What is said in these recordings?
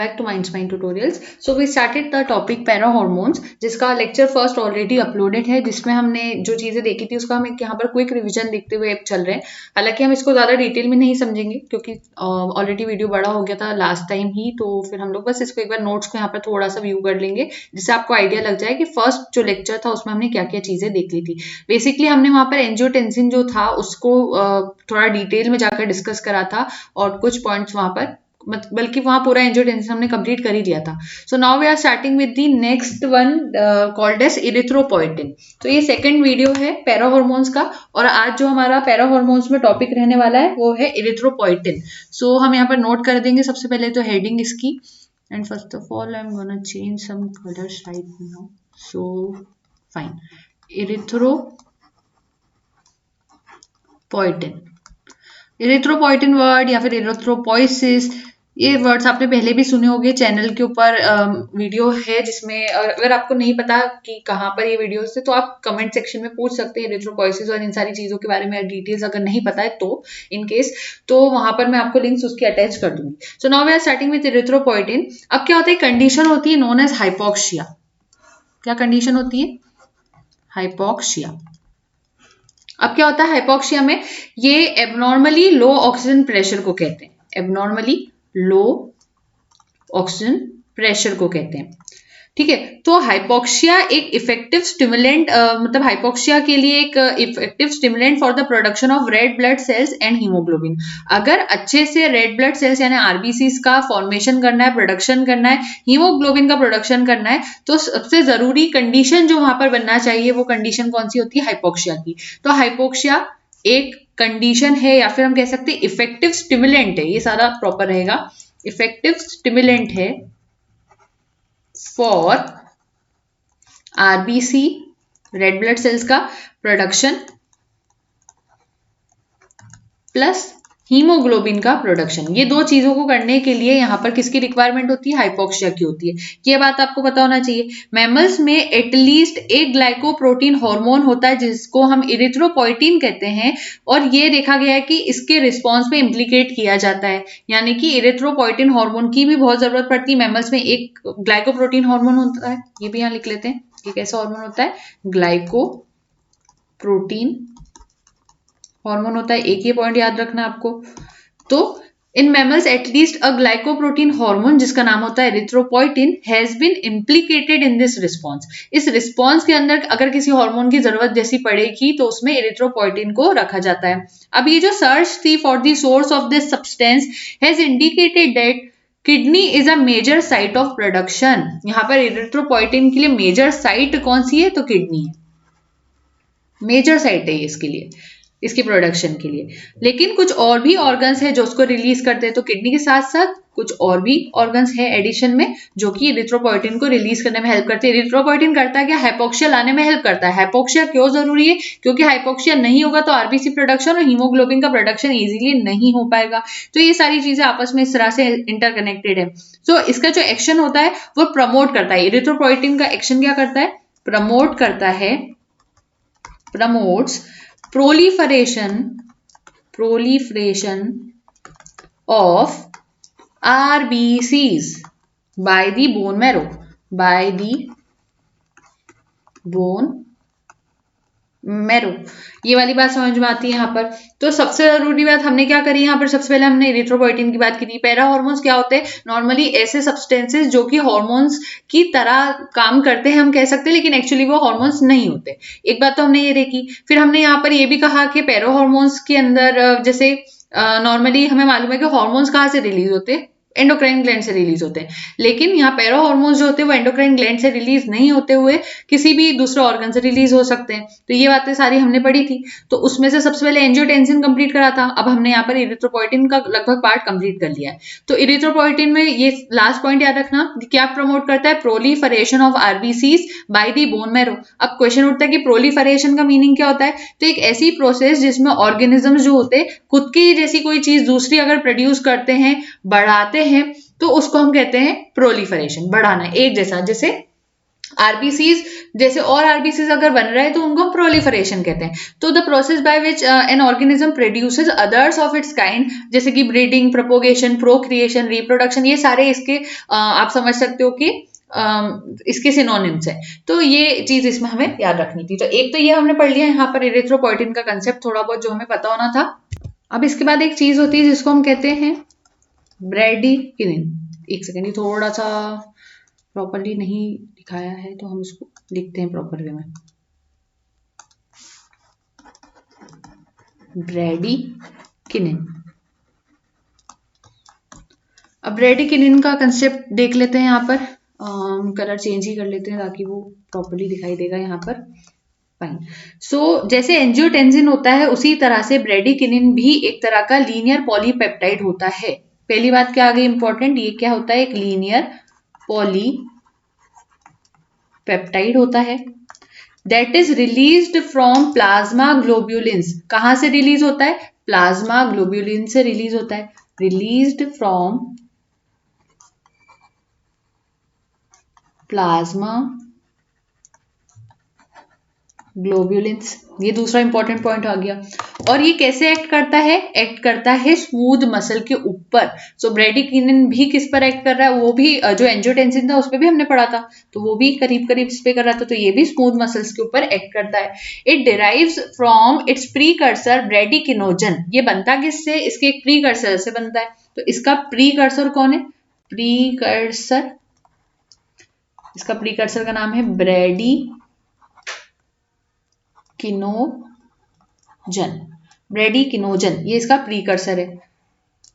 Back to Minds Mind Tutorials. So we started the topic para hormones, जिसका lecture first already uploaded है, जिसमें हमने जो चीजें देखी थी उसका हम एक यहाँ पर क्विक रिवीजन देखते हुए चल रहे हैं। हालांकि हम इसको ज्यादा डिटेल में नहीं समझेंगे क्योंकि ऑलरेडी वीडियो बड़ा हो गया था लास्ट टाइम ही, तो फिर हम लोग बस इसको एक बार नोट्स को यहाँ पर थोड़ा सा व्यू कर लेंगे, जिससे आपको आइडिया लग जाए कि फर्स्ट जो लेक्चर था उसमें हमने क्या क्या चीजें देख ली थी। बेसिकली हमने वहां पर एंजियोटेंसिन जो था उसको थोड़ा डिटेल में जाकर डिस्कस करा था और कुछ पॉइंट्स वहां पर, बल्कि वहां पूरा एंजियोटेंसिन हमने कंप्लीट कर ही लिया था। So now we are starting with the next one called as erythropoietin. तो ये सेकंड वीडियो है पैरा हार्मोन्स का, और आज जो हमारा पैरा हार्मोन्स में टॉपिक रहने वाला है वो है इरिथ्रोपोइटिन। सो हम यहाँ पर नोट कर देंगे सबसे पहले तो हेडिंग इसकी, and first of all I am gonna change some colours right now. So fine, erythropoietin, erythropoietin word या फिर इरिथ्रोपोइसिस, ये वर्ड्स आपने पहले भी सुने होंगे। चैनल के ऊपर वीडियो है जिसमें, अगर आपको नहीं पता कि कहाँ पर ये वीडियो है तो आप कमेंट सेक्शन में पूछ सकते हैं इरिथ्रोपोइसिस और इन सारी चीजों के बारे में डिटेल्स अगर नहीं पता है तो, इन केस, तो वहां पर मैं आपको लिंक्स उसकी अटैच कर दूंगी। So now we are starting with erythropoietin. अब क्या होता है, कंडीशन होती है नोन एज हाइपोक्सिया। क्या कंडीशन होती है? हाइपोक्सिया। अब क्या होता है हाइपोक्सिया में, ये एबनॉर्मली लो ऑक्सीजन प्रेशर को कहते हैं, एबनॉर्मली लो ऑक्सीजन प्रेशर को कहते हैं। ठीक है, तो हाइपोक्सिया एक इफेक्टिव स्टिमुलेंट, मतलब हाइपोक्सिया के लिए एक effective stimulant for the production of red blood cells and haemoglobin. अगर अच्छे से रेड ब्लड सेल्स यानी आरबीसीज का फॉर्मेशन करना है, प्रोडक्शन करना है, हीमोग्लोबिन का प्रोडक्शन करना है, तो सबसे जरूरी कंडीशन जो वहां पर बनना चाहिए वो कंडीशन कौन सी होती है? हाइपोक्सिया की। तो हाइपोक्सिया एक कंडीशन है या फिर हम कह सकते हैं इफेक्टिव स्टिमुलेंट है, ये सारा प्रॉपर रहेगा, इफेक्टिव स्टिमुलेंट है for RBC red blood cells का प्रोडक्शन प्लस हीमोग्लोबिन का प्रोडक्शन। ये दो चीजों को करने के लिए यहाँ पर किसकी रिक्वायरमेंट होती है? हाइपोक्सिया की होती है। ये बात आपको पता होना चाहिए। मैमल्स में एटलीस्ट एक ग्लाइकोप्रोटीन हार्मोन होता है जिसको हम इरिथ्रोपोइटिन कहते हैं, और ये देखा गया है कि इसके रिस्पॉन्स में इम्प्लीकेट किया जाता है, यानी कि इरिथ्रोपोइटिन हार्मोन की भी बहुत जरूरत पड़ती है मैमल्स में। एक ग्लाइकोप्रोटीन हार्मोन होता है, ये भी यहाँ लिख लेते हैं कि कैसा हार्मोन होता है, ग्लाइकोप्रोटीन हार्मोन होता है, एक ही पॉइंट याद रखना आपको। तो in mammals at least a glycoprotein hormone जिसका नाम होता है erythropoietin has been implicated in this response. इस रिस्पॉन्स के अंदर अगर किसी हार्मोन की जरूरत जैसी पड़ेगी तो उसमें इरिथ्रोपोइटिन को रखा जाता है। अब ये जो सर्च थी for the source of this substance has indicated that kidney is a major site of production. यहाँ पर इरिथ्रोपोइटिन के लिए मेजर साइट कौन सी है? तो किडनी है, मेजर साइट है इसके लिए, इसकी प्रोडक्शन के लिए। लेकिन कुछ और भी ऑर्गन्स है जो उसको रिलीज करते हैं, तो किडनी के साथ साथ कुछ और भी ऑर्गन्स है एडिशन में जो कि इरिथ्रोपोइटिन को रिलीज करने में हेल्प करते हैं। इरिथ्रोपोइटिन करता है क्या? हाइपोक्सिया लाने में हेल्प करता है। हाइपोक्सिया क्यों जरूरी है? क्योंकि हाइपोक्सिया नहीं होगा तो आरबीसी प्रोडक्शन और हीमोग्लोबिन का प्रोडक्शन इजीली नहीं हो पाएगा। तो ये सारी चीजें आपस में इस तरह से इंटरकनेक्टेड है। तो इसका जो एक्शन होता है वो प्रमोट करता है। इरिथ्रोपोइटिन का एक्शन क्या करता है? प्रमोट करता है, promotes proliferation of RBCs by the bone marrow, by the bone marrow। ये वाली बात समझ में आती है यहाँ पर। तो सबसे जरूरी बात हमने क्या करी यहाँ पर, सबसे पहले हमने इरिथ्रोपोइटिन की बात की थी। पैरा हार्मोन्स क्या होते हैं? नॉर्मली ऐसे सब्सटेंसेस जो कि हार्मोन्स की तरह काम करते हैं हम कह सकते हैं, लेकिन एक्चुअली वो हार्मोन्स नहीं होते। एक बात तो हमने ये देखी। फिर हमने यहाँ पर ये भी कहा कि पैरा हार्मोन्स के अंदर जैसे नॉर्मली हमें मालूम है कि हार्मोन्स कहाँ से रिलीज होते हैं? एंडोक्राइन ग्लैंड से रिलीज होते हैं। लेकिन यहाँ पैरा हार्मोन्स जो होते हैं वो एंडोक्राइन ग्लैंड से रिलीज नहीं होते हुए किसी भी दूसरे ऑर्गन से रिलीज हो सकते हैं। तो ये बातें सारी हमने पढ़ी थी। तो उसमें से सबसे पहले एंजियोटेंसिन कंप्लीट करा था। अब हमने यहाँ पर इरिथ्रोपोइटिन का लगभग पार्ट कंप्लीट कर लिया है। तो इरिथ्रोपोइटिन में ये लास्ट पॉइंट याद रखना, क्या प्रमोट करता है? Proliferation of RBCs by the bone marrow. अब क्वेश्चन उठता है कि प्रोलिफरेशन का मीनिंग क्या होता है? तो एक ऐसी प्रोसेस जिसमें ऑर्गेनिज्म जो होते हैं खुद की जैसी कोई चीज दूसरी अगर प्रोड्यूस करते हैं, बढ़ाते हैं, तो उसको हम कहते हैं प्रोलिफरेशन, बढ़ाना, एक जैसा। जैसे आरबीसीज जैसे और आरबीसीज अगर बन रहा है तो उनको हम प्रोलिफरेशन कहते हैं। तो the process by which an organism produces others of its kind, जैसे कि ब्रीडिंग, प्रोपोगेशन, प्रोक्रिएशन, रिप्रोडक्शन, ये सारे इसके आप समझ सकते हो कि इसके सिनोनिम्स है। तो ये चीज इसमें हमें याद रखनी थी। तो एक तो ये हमने पढ़ लिया यहाँ पर इरिथ्रोपोइटिन का कंसेप्ट, थोड़ा बहुत जो हमें पता होना था। अब इसके बाद एक चीज होती है जिसको हम कहते हैं ब्रैडीकिनिन। एक सेकेंड, ये थोड़ा सा प्रॉपरली नहीं दिखाया है तो हम इसको लिखते हैं प्रॉपर वे में। ब्रैडीकिनिन। अब ब्रैडीकिनिन का कंसेप्ट देख लेते हैं यहाँ पर। कलर चेंज ही कर लेते हैं ताकि वो प्रॉपरली दिखाई देगा यहाँ पर। फाइन। सो जैसे एंजियोटेंसिन होता है उसी तरह से ब्रैडीकिनिन भी एक तरह का लीनियर पॉलीपेप्टाइड होता है। पहली बात क्या आ गई इंपॉर्टेंट, ये क्या होता है, एक लीनियर पॉलीपेप्टाइड होता है that is released from plasma ग्लोब्यूलिन्स। कहां से रिलीज होता है, प्लाज्मा ग्लोब्यूलिन से रिलीज होता है, रिलीज्ड फ्रॉम प्लाज्मा ग्लोब्यूलिन्स। ये दूसरा इंपॉर्टेंट पॉइंट आ गया। और ये कैसे एक्ट करता है, एक्ट करता है स्मूथ मसल के ऊपर। सो ब्रैडीकिनिन भी किस पर एक्ट कर रहा है, वो भी जो एंजियोटेंसिन था उस पर भी हमने पढ़ा था, तो वो भी करीब करीब इस पे कर रहा था। तो ये भी स्मूथ मसल्स के ऊपर एक्ट करता है। It derives from its precursor bradykininogen. ये बनता किससे, इसके एक प्रीकर्सर से बनता है। तो इसका प्रीकर्सर कौन है, प्रीकर्सर, इसका प्रीकर्सर का नाम है ब्रैडीकिनोजन। ब्रैडीकिनोजन ये इसका प्रीकर्सर है।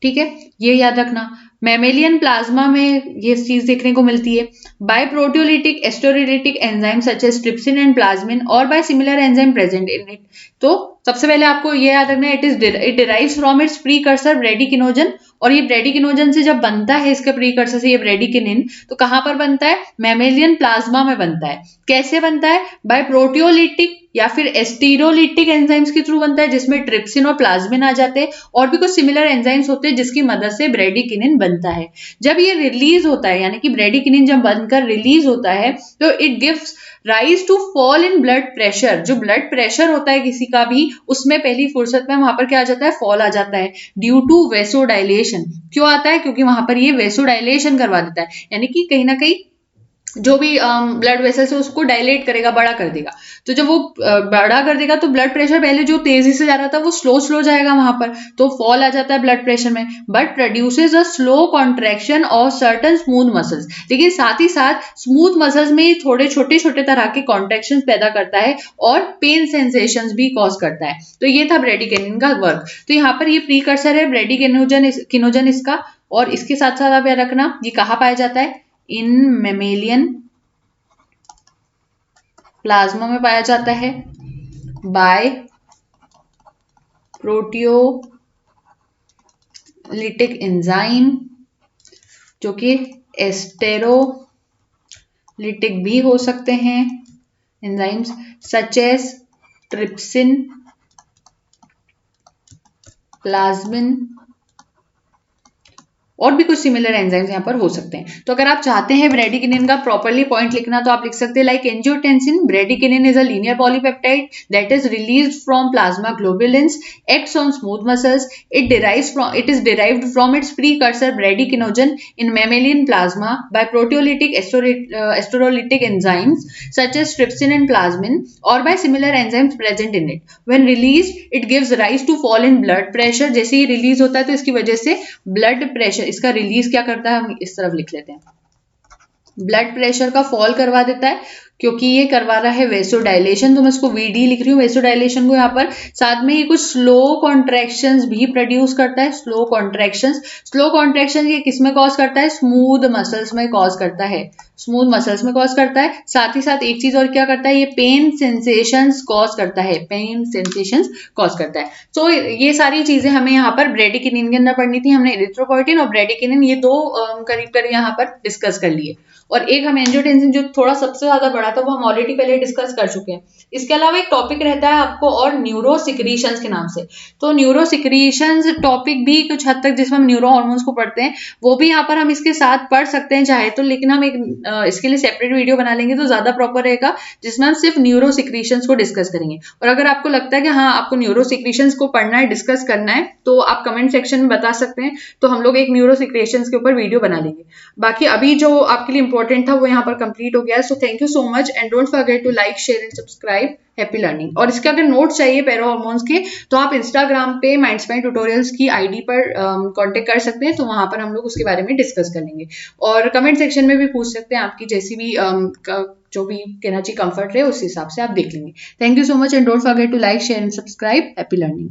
ठीक है, ये याद रखना। मैमेलियन प्लाज्मा में ये चीज देखने को मिलती है by proteolytic esterolytic enzyme such as trypsin and plasmin और by similar enzyme present in it. तो सबसे पहले आपको ये याद रखना है, it derives from its precursor bradykininogen. और ये ब्रैडीकिनोजन से जब बनता है, इसके प्रीकर्सर से ये ब्रैडीकिनिन, तो कहां पर बनता है, मैमेलियन प्लाज्मा में बनता है। कैसे बनता है, बाय प्रोटियोलिटिक या फिर एस्टीरोलिटिक एंजाइम्स के थ्रू बनता है, जिसमें ट्रिप्सिन और प्लाज्मिन आ जाते हैं, और भी कुछ सिमिलर एंजाइम्स होते हैं जिसकी मदद से ब्रैडीकिनिन बनता है। जब ये रिलीज होता है, यानी कि ब्रैडीकिनिन जब बनकर रिलीज होता है, तो it gives rise to fall in blood pressure. जो ब्लड प्रेशर होता है किसी का भी, उसमें पहली फुर्सत में वहां पर क्या आ जाता है, फॉल आ जाता है, ड्यू टू वेसोडाइलेशन। क्यों आता है, क्योंकि वहां पर ये वेसोडाइलेशन करवा देता है, यानी कि कहीं ना कहीं जो भी ब्लड वेसल्स है उसको डायलेट करेगा, बड़ा कर देगा। तो जब वो बड़ा कर देगा तो ब्लड प्रेशर पहले जो तेजी से जा रहा था वो स्लो जाएगा वहां पर, तो फॉल आ जाता है ब्लड प्रेशर में, but produces a slow contraction of certain smooth muscles. लेकिन साथ ही साथ स्मूथ मसल्स में थोड़े छोटे तरह के कॉन्ट्रैक्शन पैदा करता है और पेन सेंसेशंस भी कॉज करता है। तो ये था ब्रैडीकिनिन का वर्क। तो यहाँ पर ये प्रीकर्सर है ब्रैडीकिनोजन इसका। और इसके साथ साथ आप याद रखना, ये कहाँ पाया जाता है, इन मेमेलियन प्लाज्मा में पाया जाता है बाय प्रोटियोलिटिक एंजाइम, जो कि एस्टेरोलिटिक भी हो सकते हैं enzymes, such as trypsin, plasmin, और भी कुछ सिमिलर एंजाइम्स यहाँ पर हो सकते हैं। तो अगर आप चाहते हैं ब्रैडीकिनिन का प्रॉपर्ली पॉइंट लिखना, तो आप लिख सकते हैं like angiotensin, bradykinin is a linear polypeptide that is released from plasma globulins, acts on smooth muscles, it is derived from its precursor bradykininogen in mammalian plasma by proteolytic esterolytic enzymes such as trypsin and plasmin और by similar enzymes present in it. When released it gives rise to fall in blood pressure. जैसे ही release होता है तो इसकी वजह से blood pressure, इसका रिलीज क्या करता है, हम इस तरफ लिख लेते हैं, ब्लड प्रेशर का फॉल करवा देता है, क्योंकि ये करवा रहा है वेसोडाइलेशन। तो मैं इसको वीडी लिख रही हूँ वेसोडाइलेशन को यहाँ पर। साथ में ये कुछ स्लो कॉन्ट्रैक्शंस भी प्रोड्यूस करता है, स्लो कॉन्ट्रैक्शन ये किस में कॉज करता है, स्मूथ मसल्स में कॉज करता है, स्मूथ मसल्स में कॉज करता है। साथ ही साथ एक चीज और क्या करता है, ये पेन सेंसेशंस कॉज करता है, पेन सेंसेशंस कॉज करता है। तो ये सारी चीजें हमें यहाँ पर ब्रैडीकिनिन के अंदर पढ़नी थी। हमने इरिथ्रोपोइटिन और ब्रैडीकिनिन ये दो करीब करीब यहाँ पर डिस्कस कर लिए। और एक हम एंजियोटेंसिन जो थोड़ा सबसे ज्यादा बड़ा था वो हम ऑलरेडी पहले डिस्कस कर चुके हैं। इसके अलावा एक टॉपिक रहता है आपको और न्यूरोसिक्रीशंस के नाम से। तो न्यूरोसिक्रीशंस टॉपिक भी कुछ हद तक जिसमें हम न्यूरो हार्मोन्स को पढ़ते हैं वो भी यहाँ पर हम इसके साथ पढ़ सकते हैं चाहे तो, लेकिन हम एक इसके लिए सेपरेट वीडियो बना लेंगे तो ज्यादा प्रॉपर रहेगा, जिसमें हम सिर्फ न्यूरोसिक्रीशंस को डिस्कस करेंगे। और अगर आपको लगता है कि हाँ आपको न्यूरोसिक्रीशंस को पढ़ना है, डिस्कस करना है, तो आप कमेंट सेक्शन में बता सकते हैं, तो हम लोग एक न्यूरोसिक्रीशंस के ऊपर वीडियो बना लेंगे। बाकी अभी जो आपके लिए इंपॉर्टेंट था वो यहाँ पर कंप्लीट हो गया है। So thank you so much and don't forget to like share and subscribe. Happy learning. और इसके अगर नोट्स चाहिए पैरा हार्मोन्स के तो आप इंस्टाग्राम पे माइंडस्पाइन ट्यूटोरियल्स की आईडी पर कांटेक्ट कर सकते हैं, तो वहां पर हम लोग उसके बारे में डिस्कस कर लेंगे। और कमेंट सेक्शन में भी पूछ सकते हैं, आपकी जैसी भी जो भी कहना चाहिए कंफर्ट रहे उस हिसाब से आप देख लेंगे। Thank you so much and don't forget to like share and subscribe. Happy learning.